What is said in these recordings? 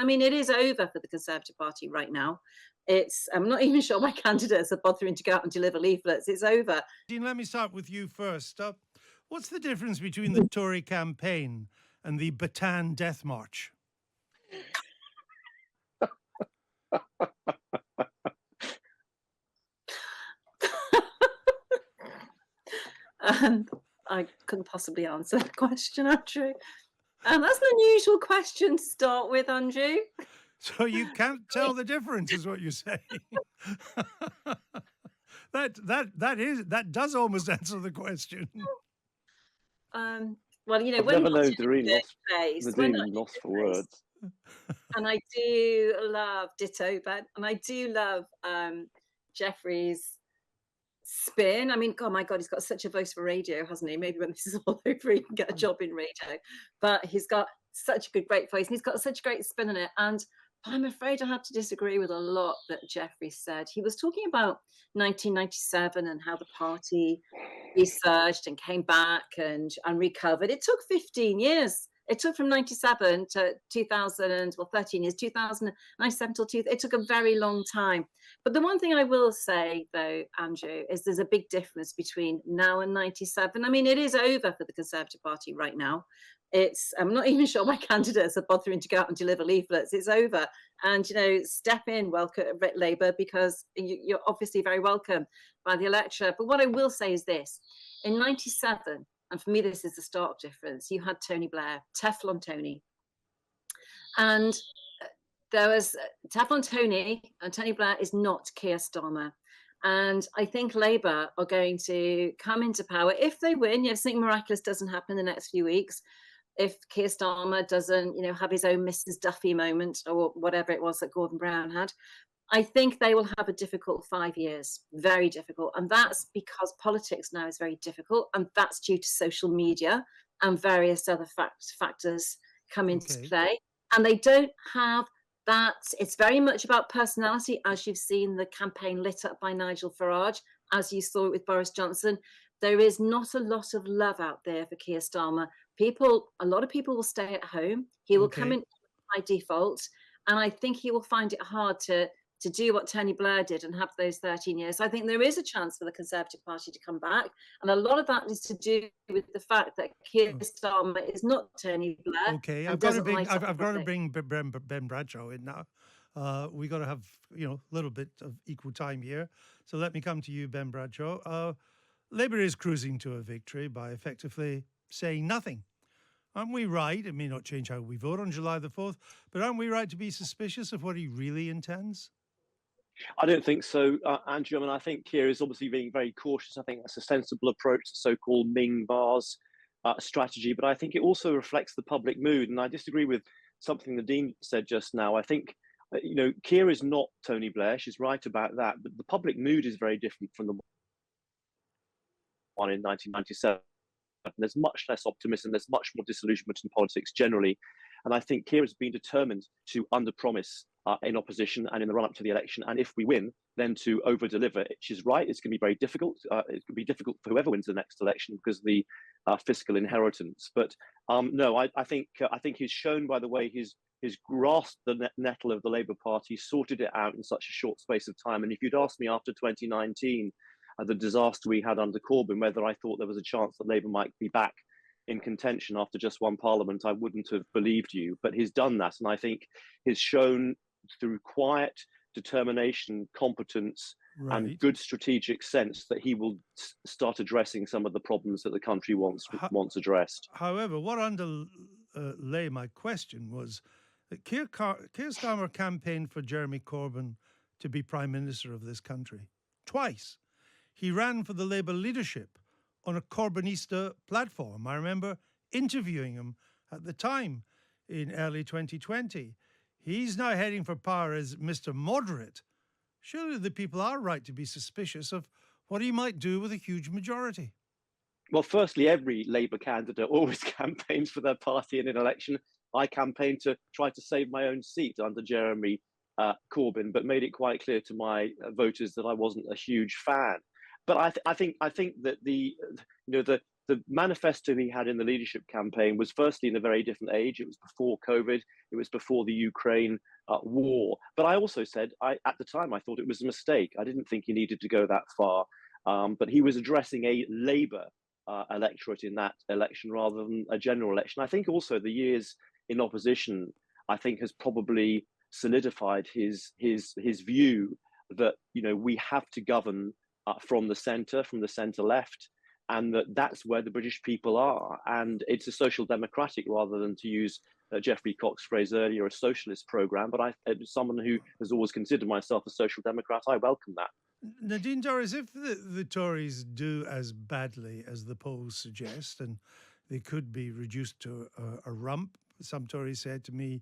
I mean, it is over for the Conservative Party right now. I'm not even sure my candidates are bothering to go out and deliver leaflets. It's over. Dean, let me start with you first. What's the difference between the Tory campaign and the Bataan Death March? I couldn't possibly answer that question, Andrew. That's an unusual question to start with, Andrew. So you can't tell the difference, is what you're saying. That does almost answer the question. Well, you know, I've never known Doreen lost for words. And I do love ditto, but and I do love Jeffrey's spin. I mean, oh my God, he's got such a voice for radio, hasn't he? Maybe when this is all over, he can get a job in radio. But he's got such a great voice, and he's got such a great spin on it. And I'm afraid I have to disagree with a lot that Jeffrey said. He was talking about 1997 and how the party resurged and came back and recovered. It took 15 years. It took from 97 to 2000, well, 13 years, 2097 till 2000. It took a very long time. But the one thing I will say, though, Andrew, is there's a big difference between now and 97. I mean, it is over for the Conservative Party right now. I'm not even sure my candidates are bothering to go out and deliver leaflets. It's over. And, you know, step in, welcome Labour, because you're obviously very welcome by the electorate. But what I will say is this. In 97, and for me, this is the stark difference, you had Tony Blair, Teflon Tony. And there was Teflon Tony, and Tony Blair is not Keir Starmer. And I think Labour are going to come into power if they win. If something miraculous doesn't happen in the next few weeks, if Keir Starmer doesn't, you know, have his own Mrs. Duffy moment or whatever it was that Gordon Brown had, I think they will have a difficult 5 years, very difficult. And that's because politics now is very difficult. And that's due to social media and various other factors come into play. And they don't have that. It's very much about personality, as you've seen the campaign lit up by Nigel Farage, as you saw it with Boris Johnson. There is not a lot of love out there for Keir Starmer. A lot of people will stay at home. He will come in by default. And I think he will find it hard to do what Tony Blair did and have those 13 years. I think there is a chance for the Conservative Party to come back. And a lot of that is to do with the fact that Keir Starmer is not Tony Blair. Okay, I've got to bring Ben Bradshaw in now. We got to have, you know, a little bit of equal time here. So let me come to you, Ben Bradshaw. Labour is cruising to a victory by effectively saying nothing. Aren't we right? It may not change how we vote on July the 4th, but aren't we right to be suspicious of what he really intends? I don't think so, Andrew. I mean, I think Keir is obviously being very cautious. I think that's a sensible approach to so-called Ming bars strategy, but I think it also reflects the public mood. And I disagree with something Nadine said just now. I think, you know, Keir is not Tony Blair. She's right about that. But the public mood is very different from the one in 1997. There's much less optimism. There's much more disillusionment in politics generally. And I think Keir has been determined to underpromise in opposition and in the run-up to the election. And if we win, then to over-deliver. She's right. It's going to be very difficult. It's going to be difficult for whoever wins the next election because of the fiscal inheritance. But no, I think he's shown by the way he's grasped the nettle of the Labour Party, sorted it out in such a short space of time. And if you'd asked me after 2019, the disaster we had under Corbyn, whether I thought there was a chance that Labour might be back in contention after just one parliament, I wouldn't have believed you. But he's done that. And I think he's shown through quiet determination, competence, and good strategic sense that he will start addressing some of the problems that the country wants addressed. However, what underlay my question was that Keir Starmer campaigned for Jeremy Corbyn to be Prime Minister of this country twice. He ran for the Labour leadership on a Corbynista platform. I remember interviewing him at the time in early 2020. He's now heading for power as Mr. Moderate. Surely the people are right to be suspicious of what he might do with a huge majority. Well, firstly, every Labour candidate always campaigns for their party in an election. I campaigned to try to save my own seat under Jeremy Corbyn, but made it quite clear to my voters that I wasn't a huge fan. But I think that the the manifesto he had in the leadership campaign was firstly in a very different age. It was before COVID. It was before the Ukraine war. But I also said, at the time, I thought it was a mistake. I didn't think he needed to go that far. But he was addressing a Labour electorate in that election rather than a general election. I think also the years in opposition, I think, has probably solidified his view that, you know, we have to govern from the centre left, and that's where the British people are. And it's a social democratic, rather than, to use Geoffrey Cox's phrase earlier, a socialist programme. But as someone who has always considered myself a social democrat, I welcome that. Nadine Dorries, if the Tories do as badly as the polls suggest, and they could be reduced to a rump, some Tories said to me,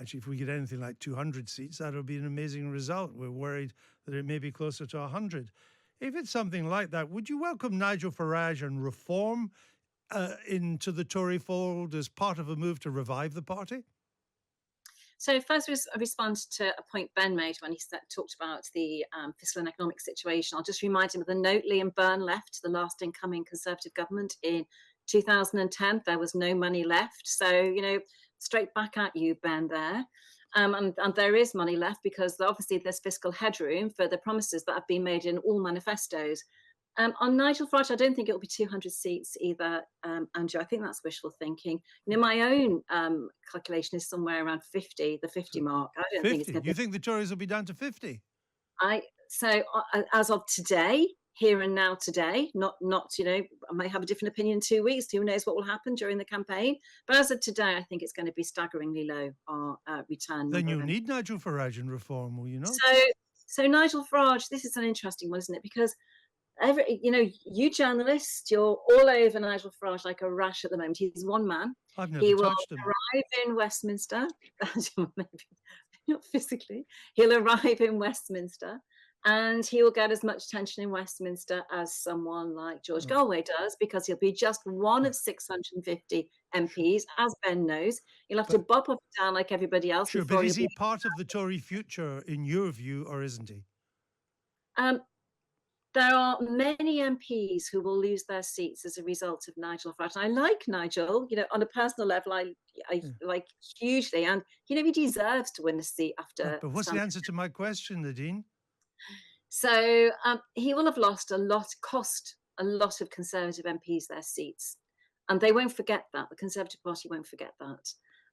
actually, if we get anything like 200 seats, that would be an amazing result. We're worried that it may be closer to 100. If it's something like that, would you welcome Nigel Farage and reform into the Tory fold as part of a move to revive the party? So first, I respond to a point Ben made when he talked about the fiscal and economic situation. I'll just remind him of the note Liam Byrne left the last incoming Conservative government in 2010. There was no money left. So, you know, straight back at you, Ben, there. And there is money left, because obviously there's fiscal headroom for the promises that have been made in all manifestos. On Nigel Farage, I don't think it will be 200 seats either, Andrew. I think that's wishful thinking. You know, my own calculation is somewhere around 50, the 50 mark. I don't 50. think it's going to be. You think the Tories will be down to 50? So as of today, here and now today, not you know, I may have a different opinion in 2 weeks. Who knows what will happen during the campaign? But as of today, I think it's going to be staggeringly low, our return. Then you'll need Nigel Farage in reform, will you not? So Nigel Farage, this is an interesting one, isn't it? Because you know, you journalists, you're all over Nigel Farage like a rash at the moment. He's one man. I've never he will touched him. arrive in Westminster, maybe not physically. He'll arrive in Westminster, and he will get as much attention in Westminster as someone like George Galway does, because he'll be just one of 650 MPs, as Ben knows. He'll have to bop up and down like everybody else. Sure, but is he part of the Tory future in your view, or isn't he? There are many MPs who will lose their seats as a result of Nigel Farage. I like Nigel, you know, on a personal level, I like hugely, and you know, he deserves to win a seat after. But what's the answer to my question, Nadine? So he will have cost a lot of Conservative MPs their seats, and they won't forget that. The Conservative Party won't forget that.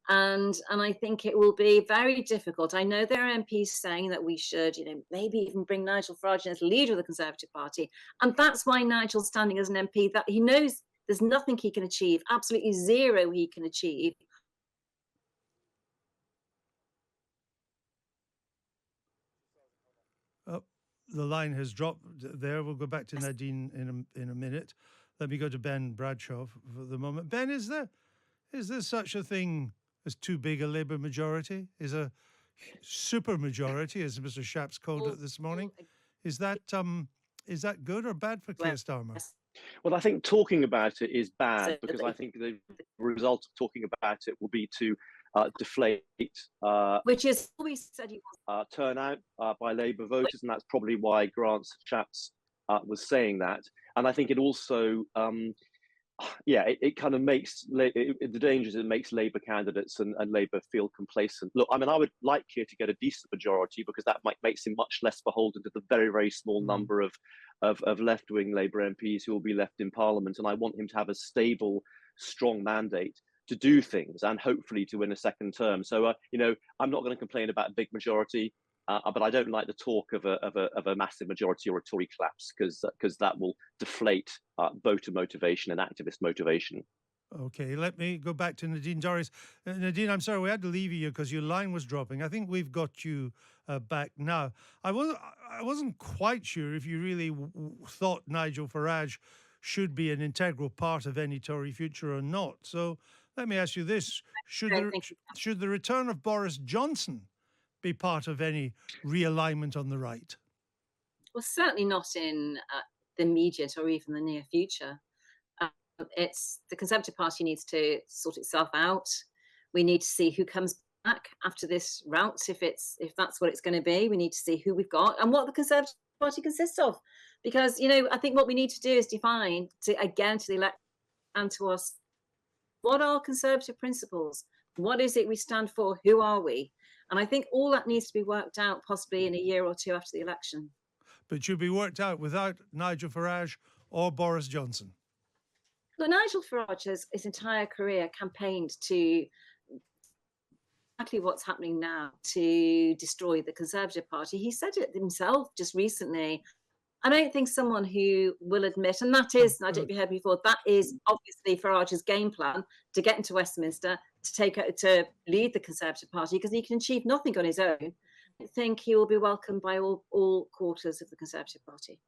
And I think it will be very difficult. I know there are MPs saying that we should, you know, maybe even bring Nigel Farage in as leader of the Conservative Party. And that's why Nigel's standing as an MP, that he knows there's nothing he can achieve, absolutely zero he can achieve. Oh, the line has dropped there. We'll go back to Nadine in a minute. Let me go to Ben Bradshaw for the moment. Ben, is there such a thing as too big a Labour majority? Is a super majority, as Mr. Shapps called it this morning? Is that good or bad for Keir Starmer? Well, I think talking about it is bad, because I think the result of talking about it will be to deflate, which is what we said he was. Turnout by Labour voters, and that's probably why Grant Shapps was saying that. And I think it also it kind of makes the danger is it makes Labour candidates and Labour feel complacent. Look, I mean, I would like Keir to get a decent majority, because that makes him much less beholden to the very, very small number of left-wing Labour MPs who will be left in Parliament. And I want him to have a stable, strong mandate to do things, and hopefully to win a second term. So, you know, I'm not going to complain about a big majority. But I don't like the talk of a massive majority or a Tory collapse, because that will deflate voter motivation and activist motivation. Okay, let me go back to Nadine Dorries. Nadine, I'm sorry, we had to leave you because your line was dropping. I think we've got you back now. I wasn't quite sure if you really thought Nigel Farage should be an integral part of any Tory future or not. So let me ask you this: should the return of Boris Johnson be part of any realignment on the right? Well, certainly not in the immediate or even the near future. It's the Conservative Party needs to sort itself out. We need to see who comes back after this route, if that's what it's going to be. We need to see who we've got and what the Conservative Party consists of, because, you know, I think what we need to do is define to the electorate and to us, what are Conservative principles? What is it we stand for? Who are we? And I think all that needs to be worked out possibly in a year or two after the election. But should be worked out without Nigel Farage or Boris Johnson. Look, Nigel Farage has his entire career campaigned to exactly what's happening now, to destroy the Conservative Party. He said it himself just recently. I don't think someone who will admit, and that is, I don't know if you heard before, that is obviously Farage's game plan to get into Westminster, to lead the Conservative Party, because he can achieve nothing on his own. I think he will be welcomed by all quarters of the Conservative Party.